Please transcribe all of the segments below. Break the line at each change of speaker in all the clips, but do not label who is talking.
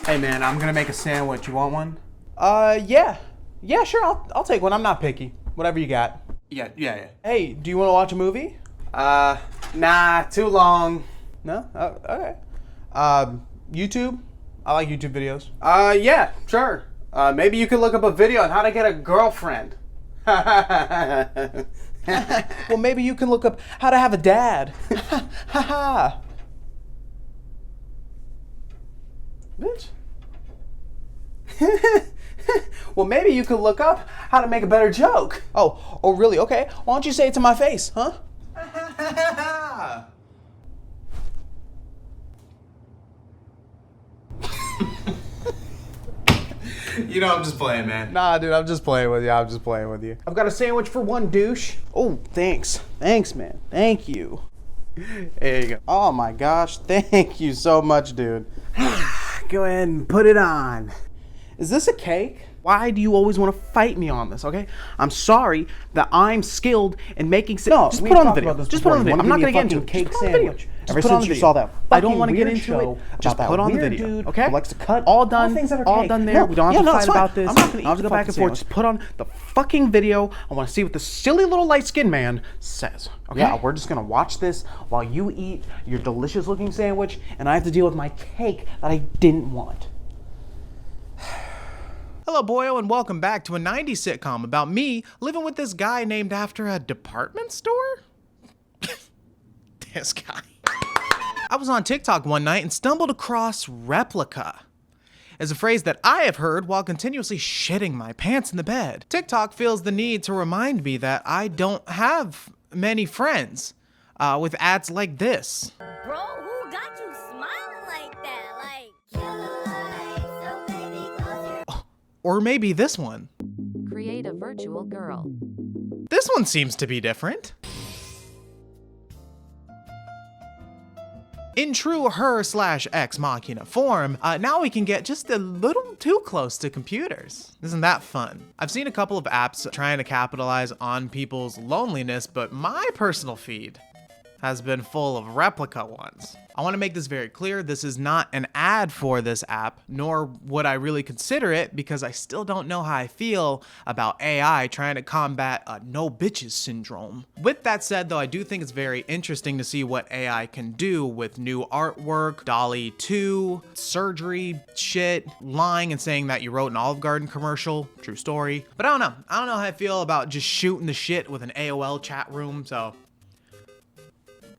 Hey man, I'm gonna make a sandwich. You want one?
Yeah. Yeah, sure, I'll take one. I'm not picky. Whatever you got.
Yeah.
Hey, do you want to watch a movie?
Nah, too long.
No? Oh, okay. YouTube? I like YouTube videos.
Yeah, sure. Maybe you could look up a video on how to get a girlfriend.
Well, maybe you can look up how to have a dad. Ha ha. Bitch.
Well, maybe you could look up how to make a better joke.
Oh, really? Okay. Why don't you say it to my face, huh?
You know, I'm just playing, man.
Nah, dude, I'm just playing with you. I've got a sandwich for one, douche. Oh, thanks. Thanks, man. Thank you.
There you go.
Oh my gosh, thank you so much, dude.
Go ahead and put it on.
Is this a cake? Why do you always want to fight me on this, okay? I'm sorry that I'm skilled in making...
No,
just
we
put on the
talked
video.
about this
Just put on the
before.
video.
You
I'm not
wanna
going to
give
get
me a
into it.
fucking
Just
cake
put on the video.
sandwich.
Just
Ever
put on
since
the
you
video.
saw that
I don't
fucking
want to get
weird
into
show
it. Just
about
put
that
on the
weird
video,
dude
okay?
who likes to cut
all
all
done.
things that are
All
cake.
done there.
No,
We don't
yeah,
have
no,
to
it's
fight
fine.
about this.
I'm not gonna
I have
eat
to go
the
back and
fucking
forth. Just put on the fucking video. I want to see what the silly little light-skinned man says, okay?
Yeah, we're just gonna watch this while you eat your delicious looking sandwich and I have to deal with my cake that I didn't want.
Hello, boyo, and welcome back to a 90s sitcom about me living with this guy named after a department store? This guy. I was on TikTok one night and stumbled across replica. It's a phrase that I have heard while continuously shitting my pants in the bed. TikTok feels the need to remind me that I don't have many friends with ads like this.
Bro, who got you smiling like that? Like, so baby, close your...
Or maybe this one.
Create a virtual girl.
This one seems to be different. In true her/ex machina form, now we can get just a little too close to computers. Isn't that fun? I've seen a couple of apps trying to capitalize on people's loneliness, but my personal feed has been full of replica ones. I want to make this very clear, this is not an ad for this app, nor would I really consider it because I still don't know how I feel about AI trying to combat a no bitches syndrome. With that said though, I do think it's very interesting to see what AI can do with new artwork, DALL-E 2, surgery shit, lying and saying that you wrote an Olive Garden commercial, true story. But I don't know how I feel about just shooting the shit with an AOL chat room, so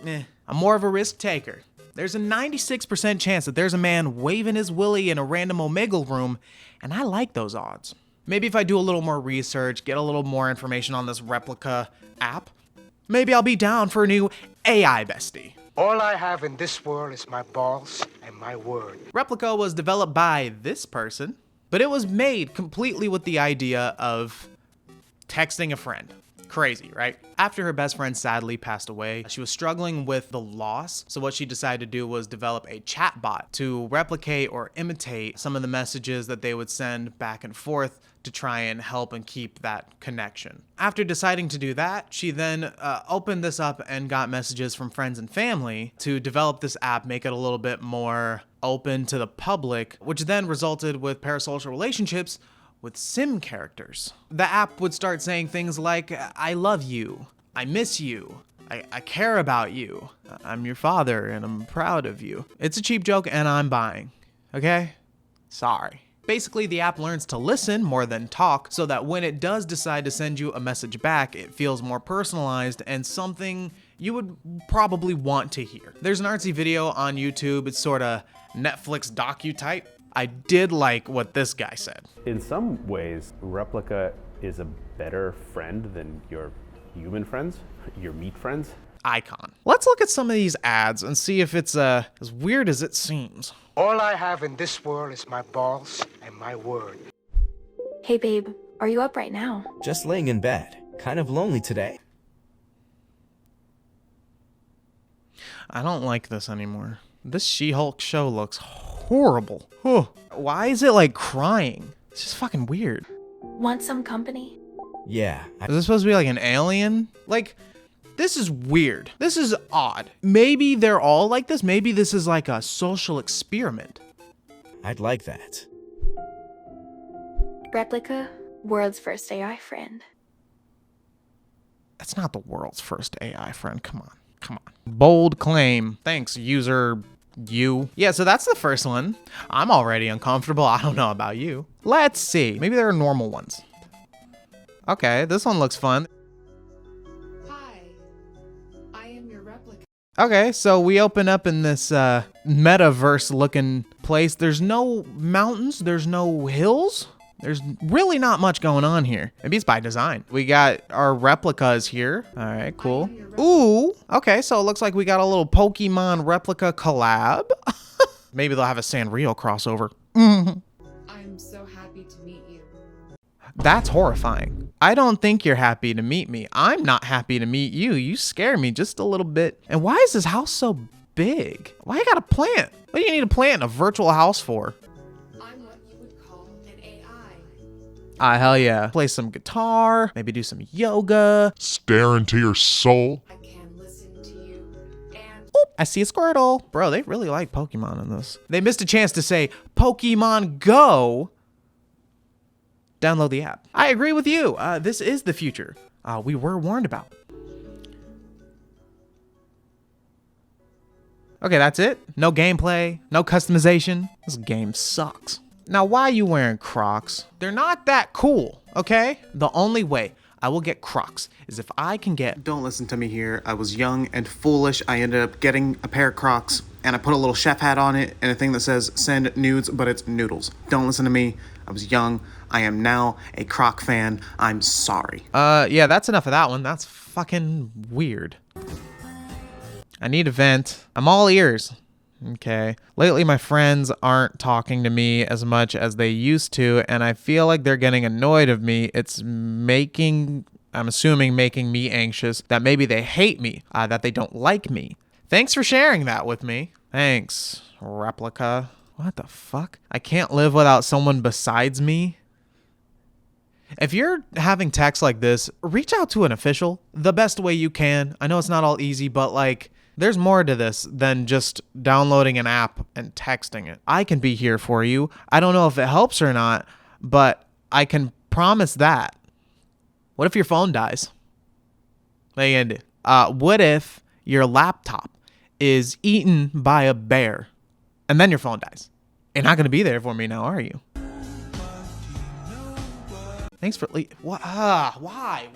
I'm more of a risk taker. There's a 96% chance that there's a man waving his willy in a random Omegle room, and I like those odds. Maybe if I do a little more research, get a little more information on this replica app, maybe I'll be down for a new AI bestie.
All I have in this world is my balls and my word.
Replica was developed by this person, but it was made completely with the idea of texting a friend. Crazy, right? After her best friend sadly passed away, she was struggling with the loss. So what she decided to do was develop a chatbot to replicate or imitate some of the messages that they would send back and forth to try and help and keep that connection. After deciding to do that, she then opened this up and got messages from friends and family to develop this app, make it a little bit more open to the public, which then resulted with parasocial relationships with sim characters. The app would start saying things like, I love you, I miss you, I care about you, I'm your father and I'm proud of you. It's a cheap joke and I'm buying, okay? Sorry. Basically, the app learns to listen more than talk so that when it does decide to send you a message back, it feels more personalized and something you would probably want to hear. There's an artsy video on YouTube, it's sort of Netflix docu type. I did like what this guy said.
In some ways, Replica is a better friend than your human friends, your meat friends.
Icon. Let's look at some of these ads and see if it's as weird as it seems.
All I have in this world is my balls and my word.
Hey babe, are you up right now?
Just laying in bed. Kind of lonely today.
I don't like this anymore. This She-Hulk show looks horrible. Why is it like crying? It's just fucking weird.
Want some company?
Yeah.
Is this supposed to be like an alien? Like, this is weird. This is odd. Maybe they're all like this. Maybe this is like a social experiment.
I'd like that.
Replica, world's first AI friend.
That's not the world's first AI friend. Come on. Come on. Bold claim. Thanks, user you. Yeah, so that's the first one. I'm already uncomfortable. I don't know about you. Let's see. Maybe there are normal ones. Okay, this one looks fun.
Hi, I am your replica.
Okay, so we open up in this metaverse looking place. There's no mountains, there's no hills. There's really not much going on here. Maybe it's by design. We got our replicas here. All right, cool. Ooh, okay, so it looks like we got a little Pokemon replica collab. Maybe they'll have a Sanrio crossover.
I'm so happy to meet you.
That's horrifying. I don't think you're happy to meet me. I'm not happy to meet you. You scare me just a little bit. And why is this house so big? Why you got a plant? What do you need a plant in a virtual house for?
I'm what you would call an AI.
Hell yeah. Play some guitar, maybe do some yoga.
Stare into your soul.
I can listen to you and
Oop, I see a Squirtle. Bro, they really like Pokemon in this. They missed a chance to say Pokemon Go. Download the app. I agree with you. This is the future. We were warned about. Okay, that's it. No gameplay, no customization. This game sucks. Now, why are you wearing Crocs? They're not that cool, okay? The only way I will get Crocs is if I can get... Don't listen to me here. I was young and foolish. I ended up getting a pair of Crocs and I put a little chef hat on it and a thing that says send nudes, but it's noodles. Don't listen to me. I was young. I am now a Croc fan. I'm sorry. Yeah, that's enough of that one. That's fucking weird. I need a vent. I'm all ears. Okay. Lately, my friends aren't talking to me as much as they used to, and I feel like they're getting annoyed of me. It's making, I'm assuming, making me anxious that maybe they hate me, that they don't like me. Thanks for sharing that with me. Thanks, replica. What the fuck? I can't live without someone besides me. If you're having texts like this, reach out to an official the best way you can. I know it's not all easy, but like, there's more to this than just downloading an app and texting it. I can be here for you. I don't know if it helps or not, but I can promise that. What if your phone dies? What are you gonna do? What if your laptop is eaten by a bear and then your phone dies? You're not gonna be there for me now, are you? Thanks for what? Why?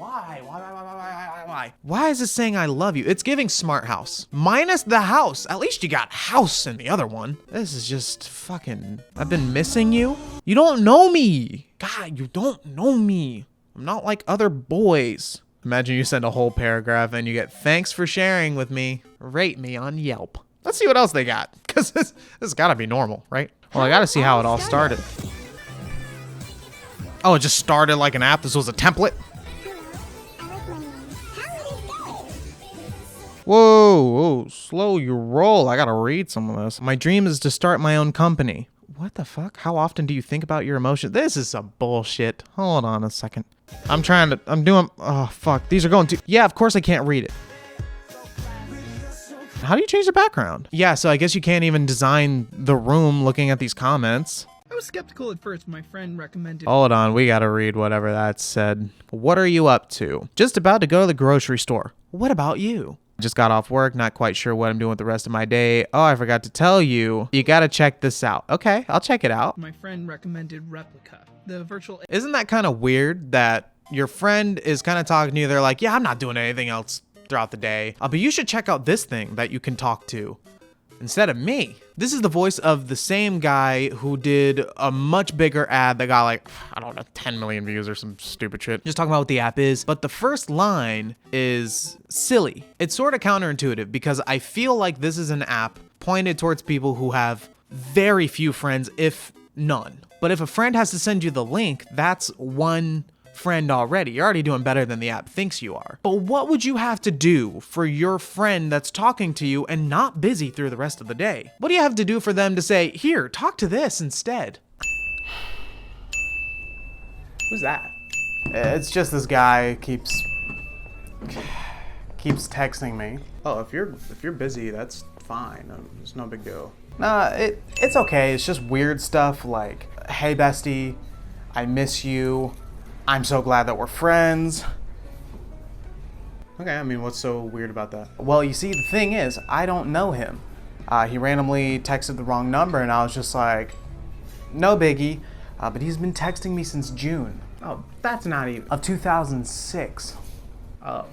Why is this saying I love you? It's giving smart house. Minus the house. At least you got house in the other one. This is just fucking... I've been missing you. You don't know me. God, you don't know me. I'm not like other boys. Imagine you send a whole paragraph and you get thanks for sharing with me. Rate me on Yelp. Let's see what else they got. Because this has got to be normal, right? Well, I got to see how it all started. Oh, it just started like an app. This was a template. Whoa, slow your roll. I gotta read some of this. My dream is to start my own company. What the fuck? How often do you think about your emotions? This is some bullshit. Hold on a second. I'm doing, oh fuck. These are going to, yeah, of course I can't read it. How do you change the background? Yeah, so I guess you can't even design the room looking at these comments.
I was skeptical at first. My friend recommended...
Hold on, we gotta read whatever that said. What are you up to? Just about to go to the grocery store. What about you? Just got off work, not quite sure what I'm doing with the rest of my day. Oh, I forgot to tell you. You gotta check this out. Okay, I'll check it out.
My friend recommended Replica, the virtual...
Isn't that kind of weird that your friend is kind of talking to you? They're like, yeah, I'm not doing anything else throughout the day. But you should check out this thing that you can talk to instead of me. This is the voice of the same guy who did a much bigger ad that got like, I don't know, 10 million views or some stupid shit. Just talking about what the app is. But the first line is silly. It's sort of counterintuitive because I feel like this is an app pointed towards people who have very few friends, if none. But if a friend has to send you the link, that's one friend already. You're already doing better than the app thinks you are. But what would you have to do for your friend that's talking to you and not busy through the rest of the day? What do you have to do for them to say, here, talk to this instead? Who's that? It's just this guy keeps texting me. Oh, if you're busy, that's fine. It's no big deal. Nah, it's okay. It's just weird stuff like, hey bestie, I miss you. I'm so glad that we're friends. Okay, I mean, what's so weird about that? Well, you see, the thing is, I don't know him. He randomly texted the wrong number, and I was just like, no biggie. But he's been texting me since June. Oh, that's not even... of 2006. Oh.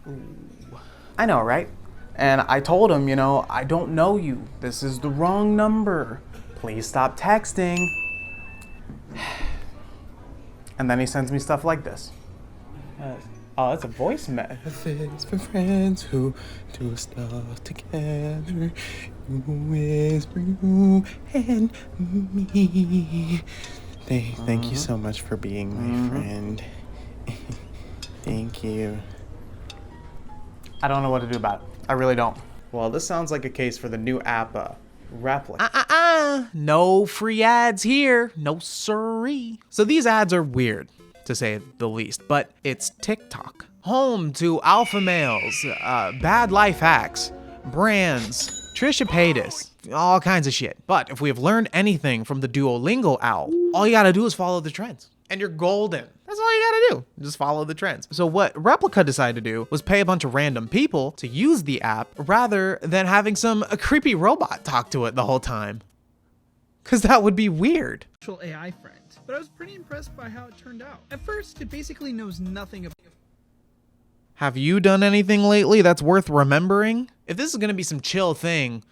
Ooh. I know, right? And I told him, you know, I don't know you. This is the wrong number. Please stop texting. And then he sends me stuff like this. Oh, that's a voice message for friends who do stuff together. You whisper you and me. Thank you so much for being my friend. Thank you. I don't know what to do about it. I really don't. Well, this sounds like a case for the new app, Replika. No free ads here. No siree. So these ads are weird, to say the least, but it's TikTok. Home to alpha males, bad life hacks, brands, Trisha Paytas, all kinds of shit. But if we have learned anything from the Duolingo owl, all you gotta do is follow the trends. And you're golden. That's all you gotta do. Just follow the trends. So what Replika decided to do was pay a bunch of random people to use the app rather than having some creepy robot talk to it the whole time. Cause that would be weird.
Virtual AI friend, but I was pretty impressed by how it turned out. At first, it basically knows nothing about.
Have you done anything lately that's worth remembering? If this is gonna be some chill thing,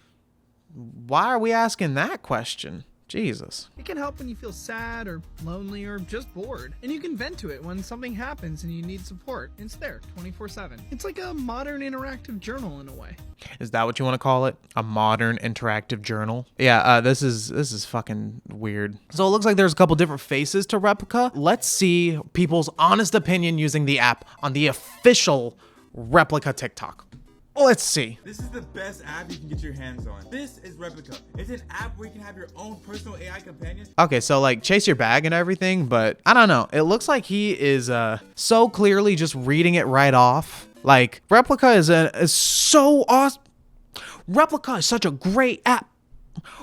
why are we asking that question? Jesus.
It can help when you feel sad or lonely or just bored. And you can vent to it when something happens and you need support. It's there 24/7. It's like a modern interactive journal in a way.
Is that what you want to call it? A modern interactive journal? Yeah, this is fucking weird. So it looks like there's a couple different faces to Replika. Let's see people's honest opinion using the app on the official Replika TikTok. Let's see.
This is the best app you can get your hands on. This is Replika. It's an app where you can have your own personal AI companion.
Okay, so like chase your bag and everything, but I don't know. It looks like he is so clearly just reading it right off. Like Replika is so awesome. Replika is such a great app.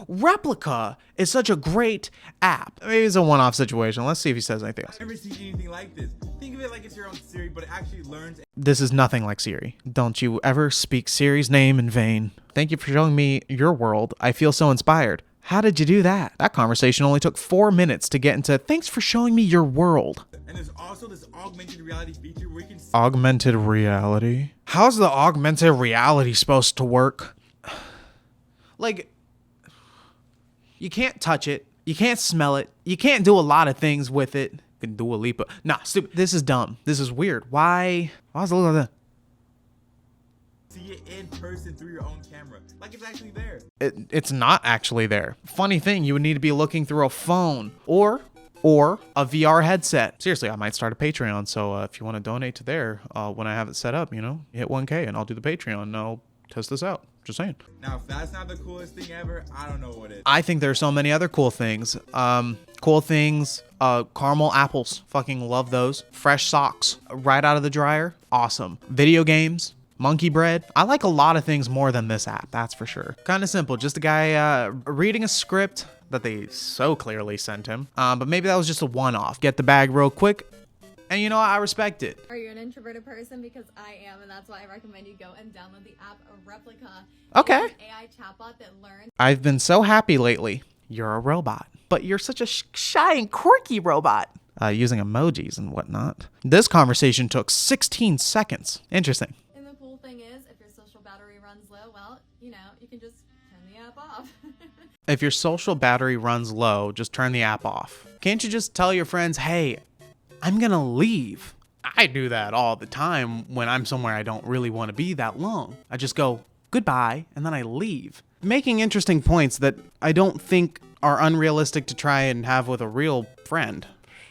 Replika is such a great app. Maybe it's a one-off situation. Let's see if he says anything else.
I've never seen anything like this. Think of it like it's your own Siri, but it actually learns.
This is nothing like Siri. Don't you ever speak Siri's name in vain. Thank you for showing me your world. I feel so inspired. How did you do that? That conversation only took 4 minutes to get into thanks for showing me your world.
And there's also this augmented reality feature where you can
Augmented reality? How's the augmented reality supposed to work? Like, you can't touch it. You can't smell it. You can't do a lot of things with it. You can do a leap. Nah, stupid. This is dumb. This is weird. Why does it look like that?
See it in person through your own camera. Like it's actually there.
It's not actually there. Funny thing, you would need to be looking through a phone or a VR headset. Seriously, I might start a Patreon. So if you want to donate to there, when I have it set up, you know, hit 1K and I'll do the Patreon and I'll test this out. Just saying.
Now, if that's not the coolest thing ever, I don't know what is.
I think there's so many other cool things. Caramel apples. Fucking love those. Fresh socks right out of the dryer. Awesome. Video games. Monkey bread. I like a lot of things more than this app, that's for sure. Kind of simple. Just a guy reading a script that they so clearly sent him. But maybe that was just a one-off. Get the bag real quick. And you know what? I respect it.
Are you an introverted person? Because I am, and that's why I recommend you go and download the app Replika.
Okay.
It's an AI chatbot that learns.
I've been so happy lately. You're a robot. But you're such a shy and quirky robot. Using emojis and whatnot. This conversation took 16 seconds. Interesting.
And the cool thing is, if your social battery runs low, well, you know, you can just turn the app off.
If your social battery runs low, just turn the app off. Can't you just tell your friends, hey, I'm gonna leave? I do that all the time when I'm somewhere I don't really want to be that long. I just go, goodbye, and then I leave. Making interesting points that I don't think are unrealistic to try and have with a real friend.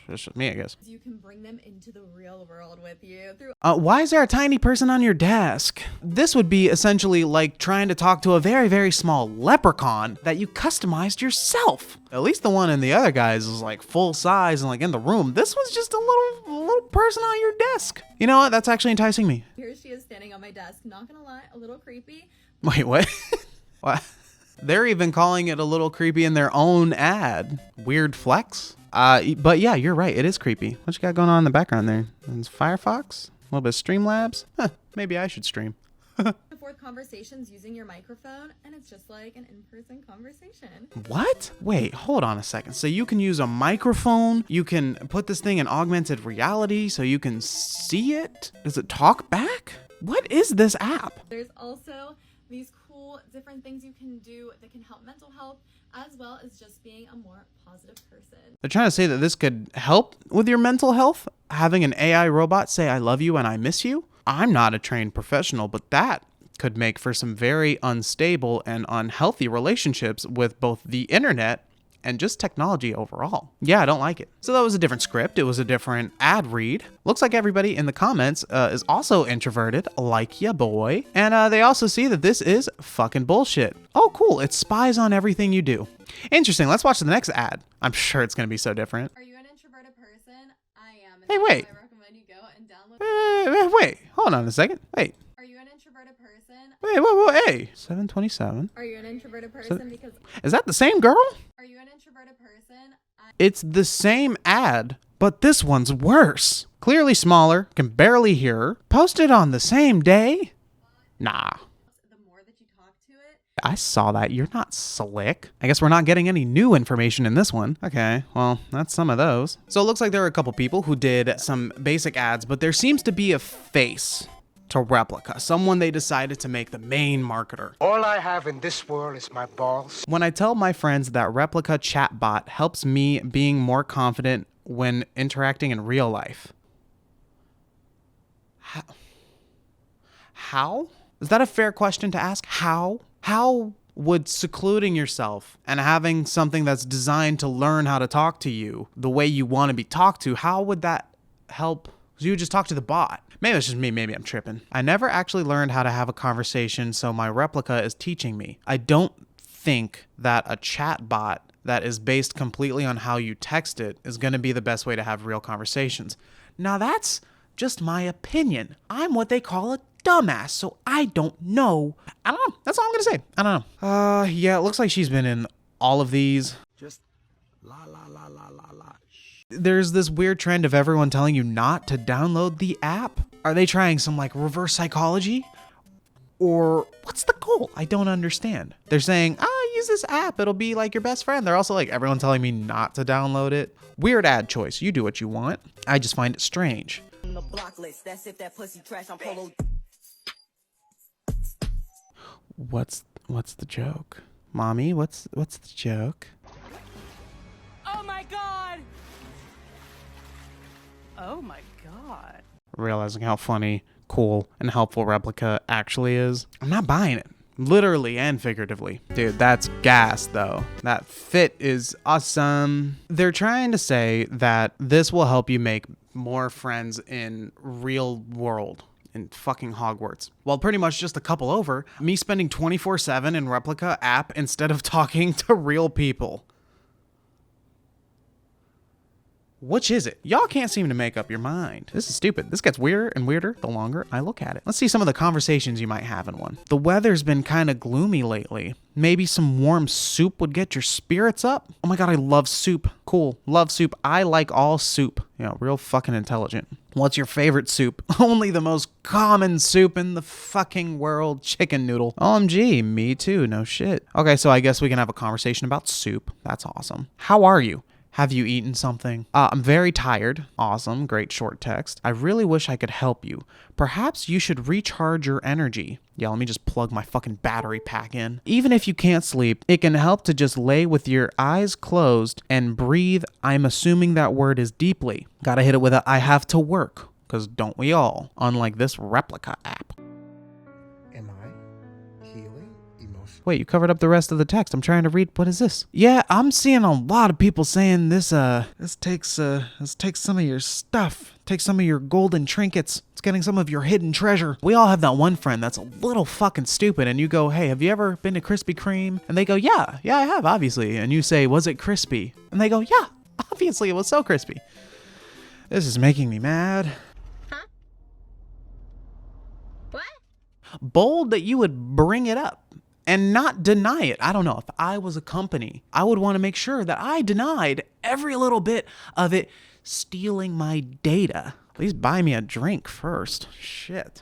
That's just me, I guess.
You can bring them into the real world with you through.
Why is there a tiny person on your desk? This would be essentially like trying to talk to a very, very small leprechaun that you customized yourself. At least the one in the other guys was like full size and like in the room. This was just a little little person on your desk. You know what? That's actually enticing me.
Here she is standing on my desk. Not gonna lie, a little creepy.
Wait, what? What? They're even calling it a little creepy in their own ad. Weird flex. But yeah, you're right. It is creepy. What you got going on in the background there? It's Firefox? A little bit of Streamlabs? Huh, maybe I should stream.
Forth conversations using your microphone, and it's just like an in-person conversation.
What? Wait, hold on a second. So you can use a microphone, you can put this thing in augmented reality so you can see it? Does it talk back? What is this app?
There's also these cool different things you can do that can help mental health, as well as just being a more positive person.
They're trying to say that this could help with your mental health? Having an AI robot say, I love you and I miss you? I'm not a trained professional, but that could make for some very unstable and unhealthy relationships with both the internet and just technology overall. Yeah, I don't like it. So that was a different script. It was a different ad read. Looks like everybody in the comments is also introverted, like ya boy. And they also see that this is fucking bullshit. Oh, cool. It spies on everything you do. Interesting. Let's watch the next ad. I'm sure it's going to be so different.
Are you an introverted person? I am.
Hey, wait.
I recommend you go and download.
Wait. Hold on a second. Wait.
Are you an introverted person?
Wait. Hey. 727.
Are you an introverted person? Because
is that the same girl?
Are you an introverted person?
It's the same ad, but this one's worse. Clearly smaller, can barely hear her. Posted on the same day? Nah.
The more that you talk to it,
I saw that. You're not slick. I guess we're not getting any new information in this one. Okay, well, that's some of those. So it looks like there are a couple people who did some basic ads, but there seems to be a face to Replika, someone they decided to make the main marketer.
All I have in this world is my balls.
When I tell my friends that Replika chatbot helps me being more confident when interacting in real life. How? Is that a fair question to ask? How? How would secluding yourself and having something that's designed to learn how to talk to you the way you want to be talked to, how would that help? Because you would just talk to the bot. Maybe it's just me, maybe I'm tripping. I never actually learned how to have a conversation, so my Replika is teaching me. I don't think that a chat bot that is based completely on how you text it is going to be the best way to have real conversations. Now that's just my opinion. I'm what they call a dumbass, so I don't know. I don't know. That's all I'm going to say. I don't know. Yeah, it looks like she's been in all of these.
Just la.
There's this weird trend of everyone telling you not to download the app. Are they trying some like reverse psychology? Or what's the goal? I don't understand. They're saying, use this app. It'll be like your best friend. They're also like, everyone telling me not to download it. Weird ad choice. You do what you want. I just find it strange. What's the joke? Mommy, what's the joke?
Oh my god! Oh my god.
Realizing how funny, cool, and helpful Replika actually is. I'm not buying it. Literally and figuratively. Dude, that's gas though. That fit is awesome. They're trying to say that this will help you make more friends in real world. In fucking Hogwarts. Well, pretty much just a couple over, me spending 24/7 in Replika app instead of talking to real people. Which is it? Y'all can't seem to make up your mind. This is stupid. This gets weirder and weirder the longer I look at it. Let's see some of the conversations you might have in one. The weather's been kind of gloomy lately. Maybe some warm soup would get your spirits up? Oh my god, I love soup. Cool. Love soup. I like all soup. You know, real fucking intelligent. What's your favorite soup? Only the most common soup in the fucking world. Chicken noodle. OMG, me too. No shit. Okay, so I guess we can have a conversation about soup. That's awesome. How are you? Have you eaten something? I'm very tired. Awesome. Great short text. I really wish I could help you. Perhaps you should recharge your energy. Yeah, let me just plug my fucking battery pack in. Even if you can't sleep, it can help to just lay with your eyes closed and breathe. I'm assuming that word is deeply. Gotta hit it with a I have to work, because don't we all? Unlike this Replika app.
Am I healing emotion?
Wait, you covered up the rest of the text. I'm trying to read. What is this? Yeah, I'm seeing a lot of people saying this takes some of your stuff. Takes some of your golden trinkets. It's getting some of your hidden treasure. We all have that one friend that's a little fucking stupid and you go, hey, have you ever been to Krispy Kreme? And they go, yeah, I have, obviously. And you say, was it crispy? And they go, yeah, obviously it was so crispy. This is making me mad.
Huh? What?
Bold that you would bring it up and not deny it. I don't know. If I was a company, I would want to make sure that I denied every little bit of it stealing my data. Please buy me a drink first. Shit.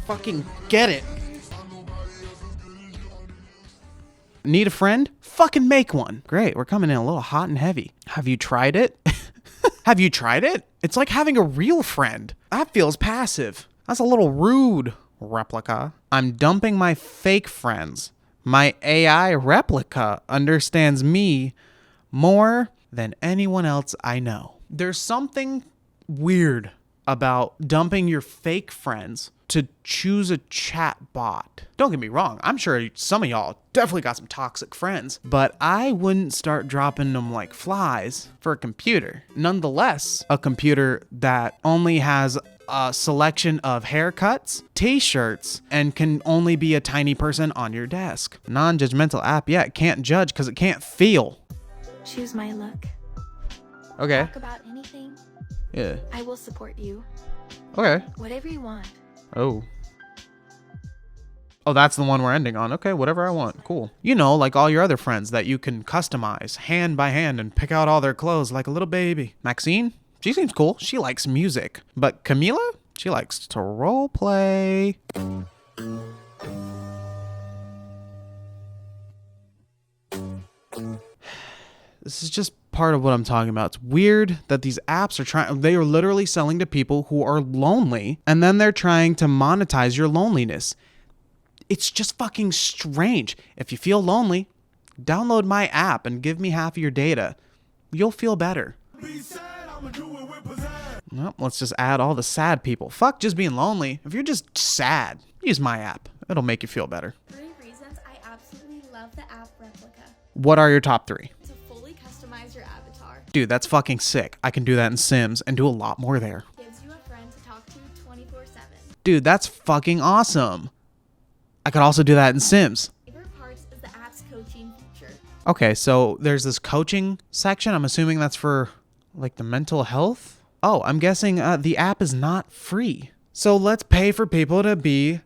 Fucking get it. Need a friend? Fucking make one. Great, we're coming in a little hot and heavy. Have you tried it? Have you tried it? It's like having a real friend. That feels passive. That's a little rude, Replika. I'm dumping my fake friends. My AI Replika understands me more than anyone else I know. There's something weird about dumping your fake friends to choose a chat bot. Don't get me wrong, I'm sure some of y'all definitely got some toxic friends, but I wouldn't start dropping them like flies for a computer. Nonetheless, a computer that only has a selection of haircuts, t-shirts, and can only be a tiny person on your desk. Non-judgmental app, yeah, it can't judge because it can't feel.
Choose my look.
Okay.
Talk about anything.
Yeah.
I will support you.
Okay.
Whatever you want.
Oh, that's the one we're ending on. Okay, whatever I want. Cool. You know, like all your other friends that you can customize hand by hand and pick out all their clothes like a little baby. Maxine, she seems cool. She likes music. But Camila, she likes to role play. This is just part of what I'm talking about. It's weird that these apps they are literally selling to people who are lonely, and then they're trying to monetize your loneliness. It's just fucking strange. If you feel lonely, download my app and give me half of your data. You'll feel better. Well, let's just add all the sad people. Fuck just being lonely. If you're just sad, use my app. It'll make you feel better.
3 reasons I absolutely love the app Replika.
What are your top 3?
To fully customize your avatar.
Dude, that's fucking sick. I can do that in Sims and do a lot more there.
Gives you a friend to talk to 24/7.
Dude, that's fucking awesome. I could also do that in Sims.
Favorite parts is the app's coaching feature.
Okay, so there's this coaching section. I'm assuming that's for like the mental health. Oh, I'm guessing the app is not free. So let's pay for people to be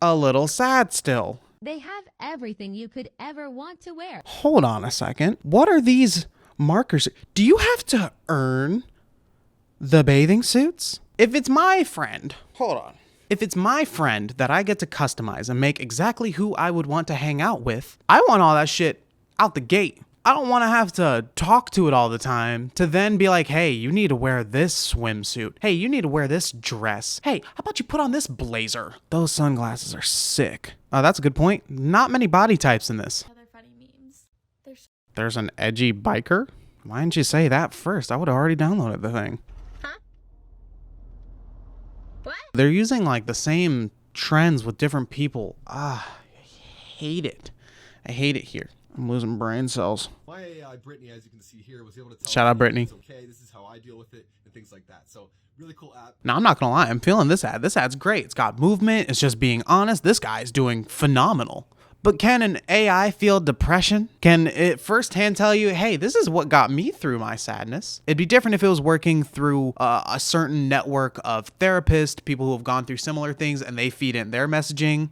a little sad still.
They have everything you could ever want to wear.
Hold on a second. What are these markers? Do you have to earn the bathing suits? If it's my friend, hold on. If it's my friend that I get to customize and make exactly who I would want to hang out with, I want all that shit out the gate. I don't want to have to talk to it all the time to then be like, hey, you need to wear this swimsuit. Hey, you need to wear this dress. Hey, how about you put on this blazer? Those sunglasses are sick. Oh, that's a good point. Not many body types in this.
Other funny memes.
There's an edgy biker? Why didn't you say that first? I would have already downloaded the thing.
Huh? What?
They're using like the same trends with different people. I hate it. I hate it here. I'm losing brain cells.
My AI, Brittany, as you can see here, was able to tell
Shout out, Brittany.
It's okay, this is how I deal with it, and things like that. So, really cool app.
Now, I'm not gonna lie, I'm feeling this ad. This ad's great. It's got movement. It's just being honest. This guy's doing phenomenal. But can an AI feel depression? Can it firsthand tell you, hey, this is what got me through my sadness? It'd be different if it was working through a certain network of therapists, people who have gone through similar things, and they feed in their messaging.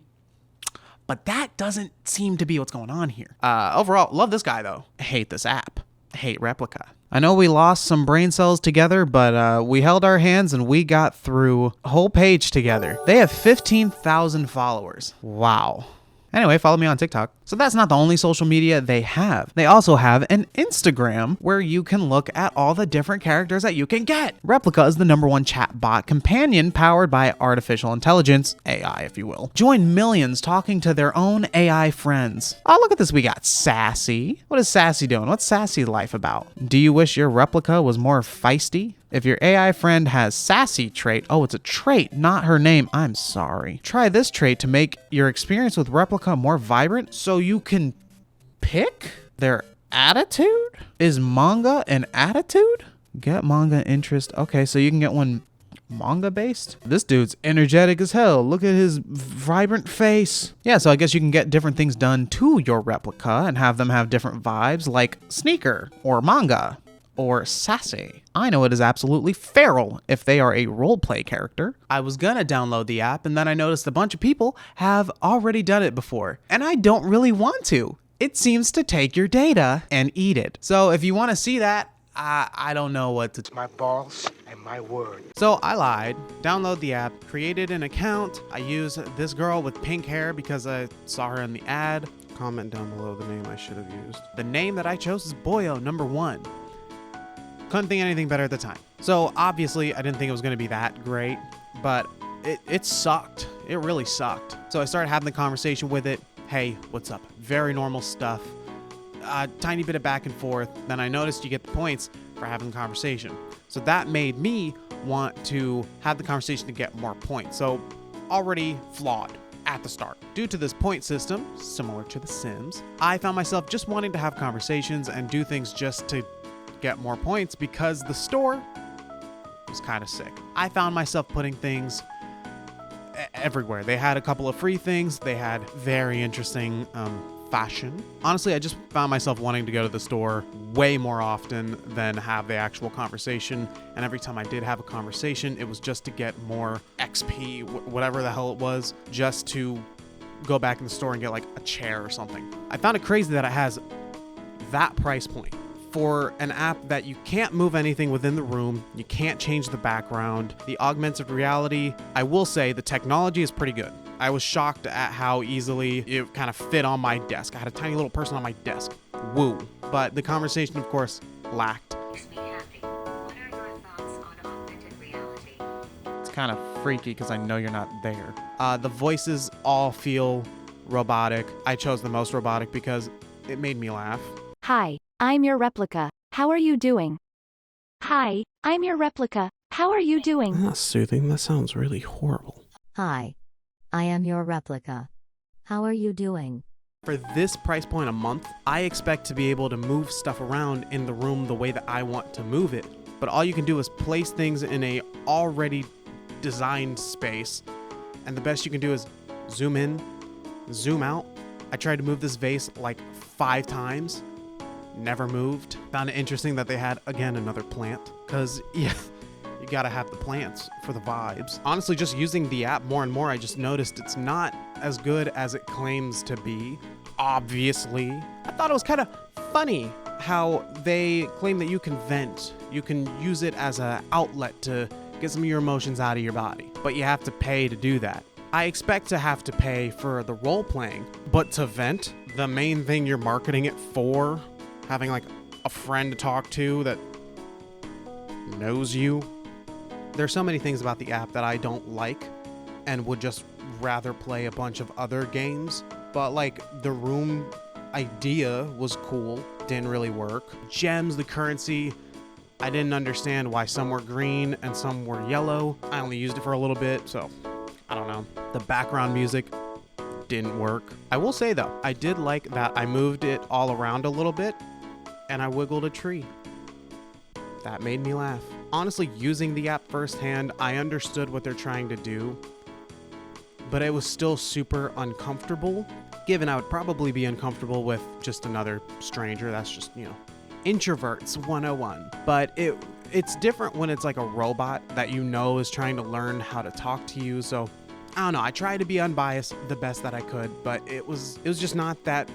But that doesn't seem to be what's going on here. Overall, love this guy, though. Hate this app. Hate Replika. I know we lost some brain cells together, but we held our hands and we got through a whole page together. They have 15,000 followers. Wow. Anyway, follow me on TikTok. So that's not the only social media they have. They also have an Instagram where you can look at all the different characters that you can get. Replika is the #1 chatbot companion powered by artificial intelligence, AI if you will. Join millions talking to their own AI friends. Oh, look at this. We got Sassy. What is Sassy doing? What's Sassy life about? Do you wish your Replika was more feisty? If your AI friend has sassy trait, oh, it's a trait, not her name. I'm sorry. Try this trait to make your experience with Replika more vibrant so you can pick their attitude. Is manga an attitude? Get manga interest. Okay, so you can get one manga based. This dude's energetic as hell. Look at his vibrant face. Yeah, so I guess you can get different things done to your replica and have them have different vibes, like sneaker or manga or sassy. I know it is absolutely feral if they are a roleplay character. I was gonna download the app and then I noticed a bunch of people have already done it before, and I don't really want to. It seems to take your data and eat it. So if you want to see that, I don't know what to do.
My balls and my word.
So I lied, download the app, created an account. I use this girl with pink hair because I saw her in the ad. Comment down below the name I should have used. The name that I chose is Boyo number 1. Couldn't think anything better at the time. So obviously I didn't think it was going to be that great, but it sucked. It really sucked. So I started having the conversation with it. Hey, what's up? Very normal stuff. A tiny bit of back and forth. Then I noticed you get the points for having the conversation. So that made me want to have the conversation to get more points. So already flawed at the start. Due to this point system, similar to The Sims, I found myself just wanting to have conversations and do things just to get more points because the store was kind of sick. I found myself putting things everywhere. They had a couple of free things. They had very interesting fashion. Honestly, I just found myself wanting to go to the store way more often than have the actual conversation. And every time I did have a conversation, it was just to get more XP, whatever the hell it was, just to go back in the store and get like a chair or something. I found it crazy that it has that price point for an app that you can't move anything within the room, you can't change the background. The augmented reality, I will say the technology is pretty good. I was shocked at how easily it kind of fit on my desk. I had a tiny little person on my desk. Woo. But the conversation, of course, lacked.
Makes me happy. What are your thoughts on augmented reality?
It's kind of freaky because I know you're not there. The voices all feel robotic. I chose the most robotic because it made me laugh.
Hi, I'm your replica. How are you doing? Hi, I'm your replica. How are you doing?
That's not soothing. That sounds really horrible.
Hi, I am your replica. How are you doing?
For this price point a month, I expect to be able to move stuff around in the room the way that I want to move it. But all you can do is place things in a already designed space. And the best you can do is zoom in, zoom out. I tried to move this vase like 5 times. Never moved. Found it interesting that they had, again, another plant. Because, yeah, you gotta have the plants for the vibes. Honestly, just using the app more and more, I just noticed it's not as good as it claims to be. Obviously. I thought it was kind of funny how they claim that you can vent. You can use it as an outlet to get some of your emotions out of your body. But you have to pay to do that. I expect to have to pay for the role playing, but to vent, the main thing you're marketing it for, having like a friend to talk to that knows you. There's so many things about the app that I don't like and would just rather play a bunch of other games. But like the room idea was cool, didn't really work. Gems, the currency, I didn't understand why some were green and some were yellow. I only used it for a little bit, so I don't know. The background music didn't work. I will say though, I did like that I moved it all around a little bit and I wiggled a tree. That made me laugh. Honestly, using the app firsthand, I understood what they're trying to do, but it was still super uncomfortable, given I would probably be uncomfortable with just another stranger. That's just, you know, introverts 101. But it's different when it's like a robot that you know is trying to learn how to talk to you. So I don't know, I tried to be unbiased the best that I could, but it was just not that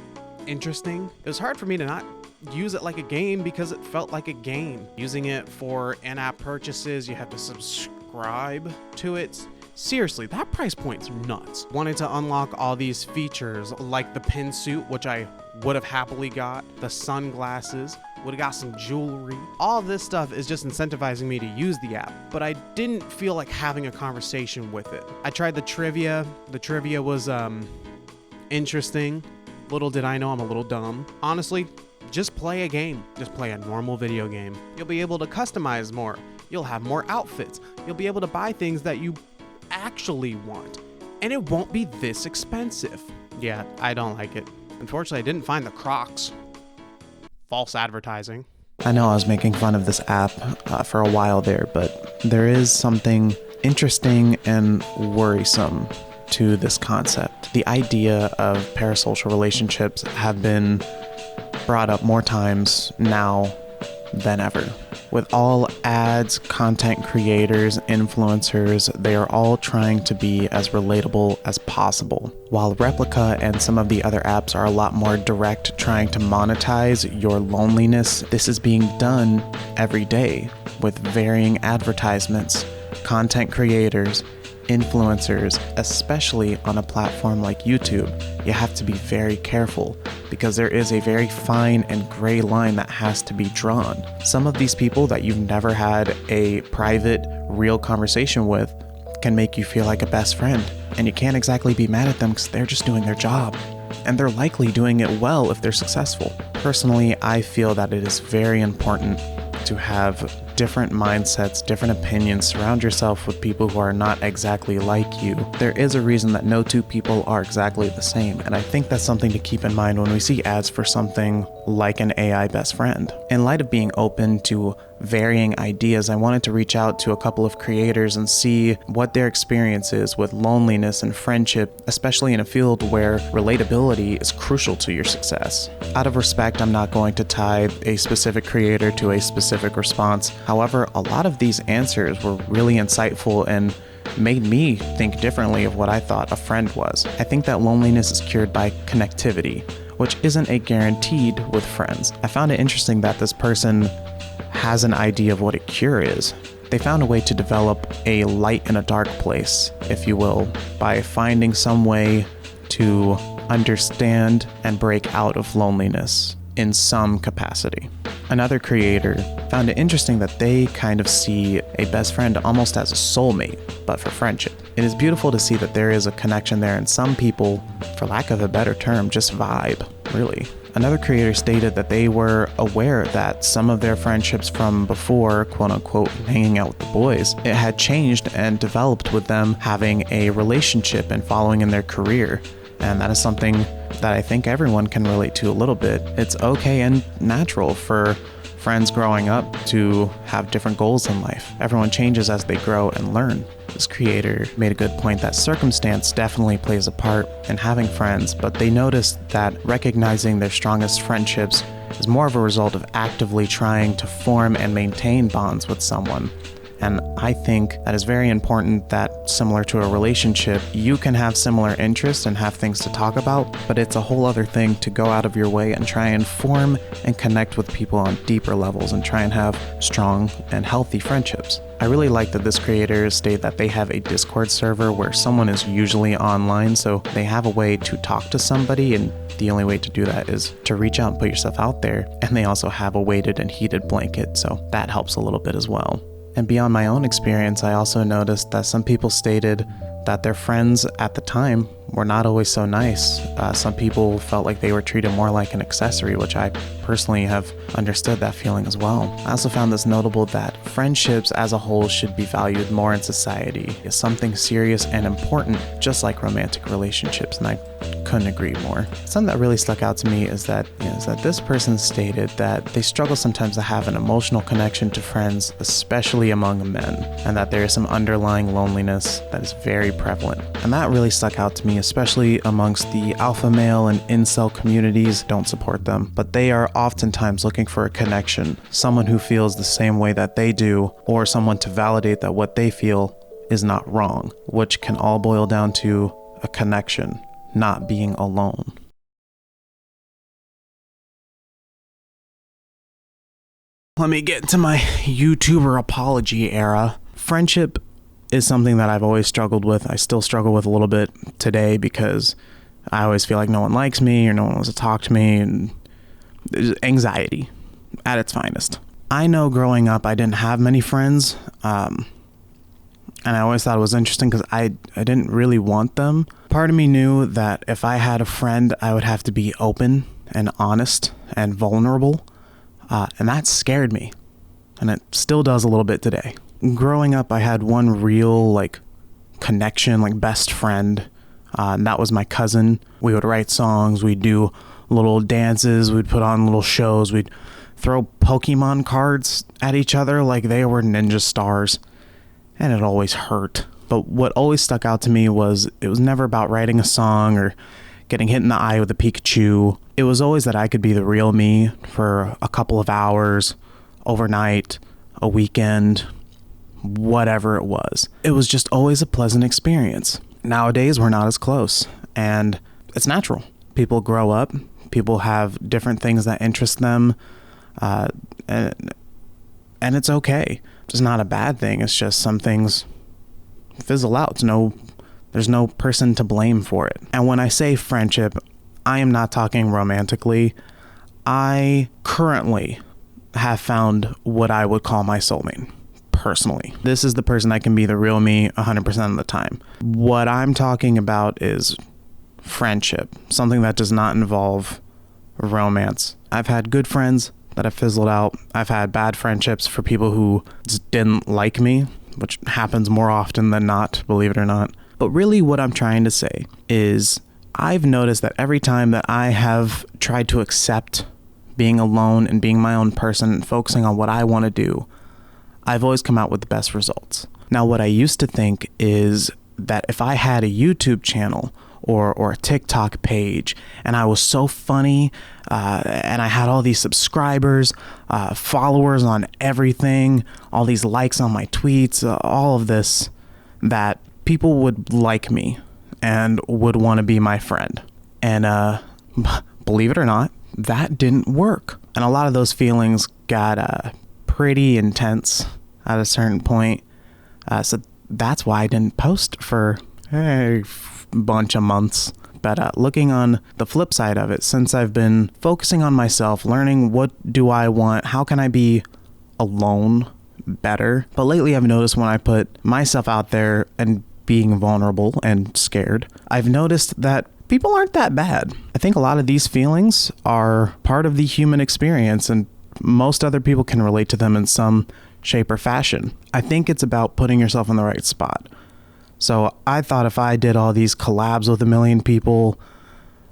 interesting. It was hard for me to not use it like a game because it felt like a game. Using it for in-app purchases, you have to subscribe to it. Seriously, that price point's nuts. Wanted to unlock all these features like the pin suit, which I would have happily got, the sunglasses, would have got some jewelry. All this stuff is just incentivizing me to use the app, but I didn't feel like having a conversation with it. I tried the trivia. The trivia was interesting. Little did I know I'm a little dumb. Honestly, just play a game. Just play a normal video game. You'll be able to customize more. You'll have more outfits. You'll be able to buy things that you actually want. And it won't be this expensive. Yeah, I don't like it. Unfortunately, I didn't find the Crocs. False advertising. I know I was making fun of this app for a while there, but there is something interesting and worrisome to this concept. The idea of parasocial relationships have been brought up more times now than ever. With all ads, content creators, influencers, they are all trying to be as relatable as possible. While Replika and some of the other apps are a lot more direct, trying to monetize your loneliness, this is being done every day with varying advertisements, content creators, influencers, especially on a platform like YouTube. You have to be very careful because there is a very fine and gray line that has to be drawn. Some of these people that you've never had a private, real conversation with can make you feel like a best friend, and you can't exactly be mad at them because they're just doing their job. And they're likely doing it well if they're successful. Personally, I feel that it is very important to have different mindsets, different opinions, surround yourself with people who are not exactly like you. There is a reason that no two people are exactly the same, and I think that's something to keep in mind when we see ads for something like an AI best friend. In light of being open to varying ideas, I wanted to reach out to a couple of creators and see what their experience is with loneliness and friendship, especially in a field where relatability is crucial to your success. Out of respect, I'm not going to tie a specific creator to a specific response. However, a lot of these answers were really insightful and made me think differently of what I thought a friend was. I think that loneliness is cured by connectivity, which isn't a guaranteed with friends. I found it interesting that this person has an idea of what a cure is. They found a way to develop a light in a dark place, if you will, by finding some way to understand and break out of loneliness in some capacity. Another creator found it interesting that they kind of see a best friend almost as a soulmate, but for friendship. It is beautiful to see that there is a connection there, and some people, for lack of a better term, just vibe, really. Another creator stated that they were aware that some of their friendships from before, quote unquote, hanging out with the boys, it had changed and developed with them having a relationship and following in their career. And that is something that I think everyone can relate to a little bit. It's okay and natural for friends growing up to have different goals in life. Everyone changes as they grow and learn. This creator made a good point that circumstance definitely plays a part in having friends, but they noticed that recognizing their strongest friendships is more of a result of actively trying to form and maintain bonds with someone. And I think that is very important that, similar to a relationship, you can have similar interests and have things to talk about, but it's a whole other thing to go out of your way and try and form and connect with people on deeper levels and try and have strong and healthy friendships. I really like that this creator stated that they have a Discord server where someone is usually online, so they have a way to talk to somebody, and the only way to do that is to reach out and put yourself out there. And they also have a weighted and heated blanket, so that helps a little bit as well. And beyond my own experience, I also noticed that some people stated that their friends at the time were not always so nice. Some people felt like they were treated more like an accessory, which I personally have understood that feeling as well. I also found this notable that friendships as a whole should be valued more in society as something serious and important, just like romantic relationships, and I couldn't agree more. Something that really stuck out to me is that this person stated that they struggle sometimes to have an emotional connection to friends, especially among men, and that there is some underlying loneliness that is very prevalent. And that really stuck out to me, especially amongst the alpha male and incel communities. Don't support them, but they are oftentimes looking for a connection, someone who feels the same way that they do, or someone to validate that what they feel is not wrong, which can all boil down to a connection, not being alone. Let me get to my YouTuber apology era. Friendship is something that I've always struggled with. I still struggle with a little bit today because I always feel like no one likes me or no one wants to talk to me, and anxiety at its finest. I know growing up I didn't have many friends, and I always thought it was interesting because I didn't really want them. Part of me knew that if I had a friend, I would have to be open and honest and vulnerable, and that scared me, and it still does a little bit today. Growing up, I had one real connection, best friend, and that was my cousin. We would write songs, we'd do little dances, we'd put on little shows, we'd throw Pokemon cards at each other like they were ninja stars. And it always hurt. But what always stuck out to me was it was never about writing a song or getting hit in the eye with a Pikachu. It was always that I could be the real me for a couple of hours, overnight, a weekend, whatever it was. It was just always a pleasant experience. Nowadays, we're not as close, and it's natural. People grow up, people have different things that interest them, and it's okay. It's not a bad thing. It's just some things fizzle out. There's no person to blame for it. And when I say friendship, I am not talking romantically. I currently have found what I would call my soulmate. Personally, this is the person I can be the real me 100% of the time. What I'm talking about is friendship, something that does not involve romance. I've had good friends that have fizzled out. I've had bad friendships for people who just didn't like me, which happens more often than not, believe it or not. But really what I'm trying to say is I've noticed that every time that I have tried to accept being alone and being my own person and focusing on what I want to do, I've always come out with the best results. Now, what I used to think is that if I had a YouTube channel or a TikTok page and I was so funny and I had all these subscribers, followers on everything, all these likes on my tweets, all of this, that people would like me and would want to be my friend. And believe it or not, that didn't work. And a lot of those feelings got pretty intense at a certain point. So that's why I didn't post for a bunch of months. But looking on the flip side of it, since I've been focusing on myself, learning what do I want, how can I be alone better. But lately I've noticed when I put myself out there and being vulnerable and scared, I've noticed that people aren't that bad. I think a lot of these feelings are part of the human experience, and most other people can relate to them in some shape or fashion. I think it's about putting yourself in the right spot. So I thought if I did all these collabs with 1 million people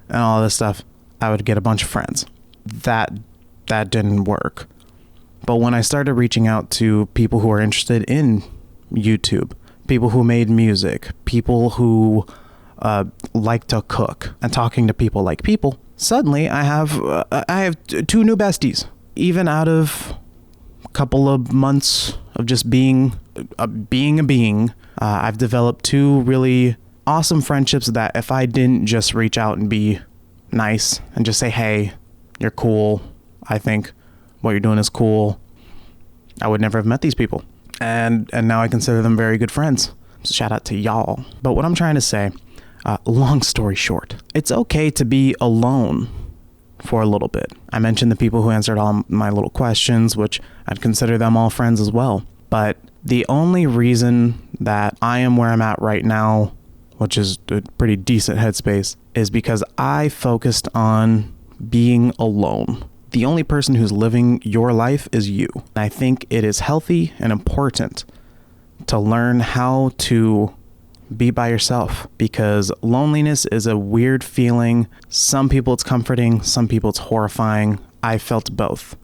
and all this stuff, I would get a bunch of friends. That didn't work. But when I started reaching out to people who are interested in YouTube, people who made music, people who like to cook, and talking to people like people, suddenly I have 2 new besties. Even out of a couple of months of just being a being, I've developed 2 really awesome friendships that if I didn't just reach out and be nice and just say, hey, you're cool, I think what you're doing is cool, I would never have met these people. And now I consider them very good friends. So shout out to y'all. But what I'm trying to say, long story short, it's okay to be alone for a little bit. I mentioned the people who answered all my little questions, which I'd consider them all friends as well. But the only reason that I am where I'm at right now, which is a pretty decent headspace, is because I focused on being alone. The only person who's living your life is you. And I think it is healthy and important to learn how to be by yourself, because loneliness is a weird feeling. Some people it's comforting, some people it's horrifying. I felt both.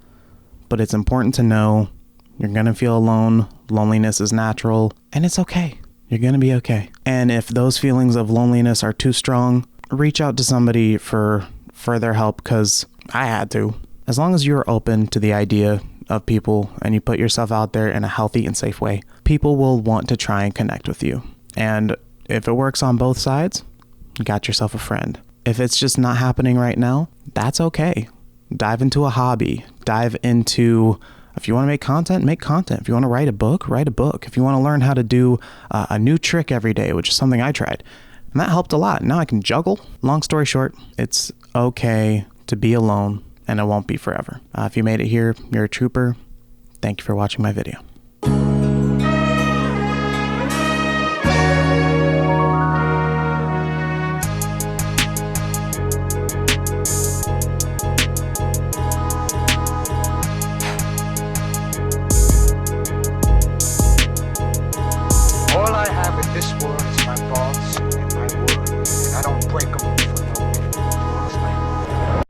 But it's important to know you're going to feel alone. Loneliness is natural, and it's okay. You're going to be okay. And if those feelings of loneliness are too strong, reach out to somebody for further help, because I had to. As long as you're open to the idea of people and you put yourself out there in a healthy and safe way, people will want to try and connect with you. And if it works on both sides, you got yourself a friend. If it's just not happening right now, that's okay. Dive into a hobby. Dive into, if you want to make content, make content. If you want to write a book, write a book. If you want to learn how to do a new trick every day, which is something I tried, and that helped a lot. Now I can juggle. Long story short, it's okay to be alone, and it won't be forever. If you made it here, you're a trooper. Thank you for watching my video.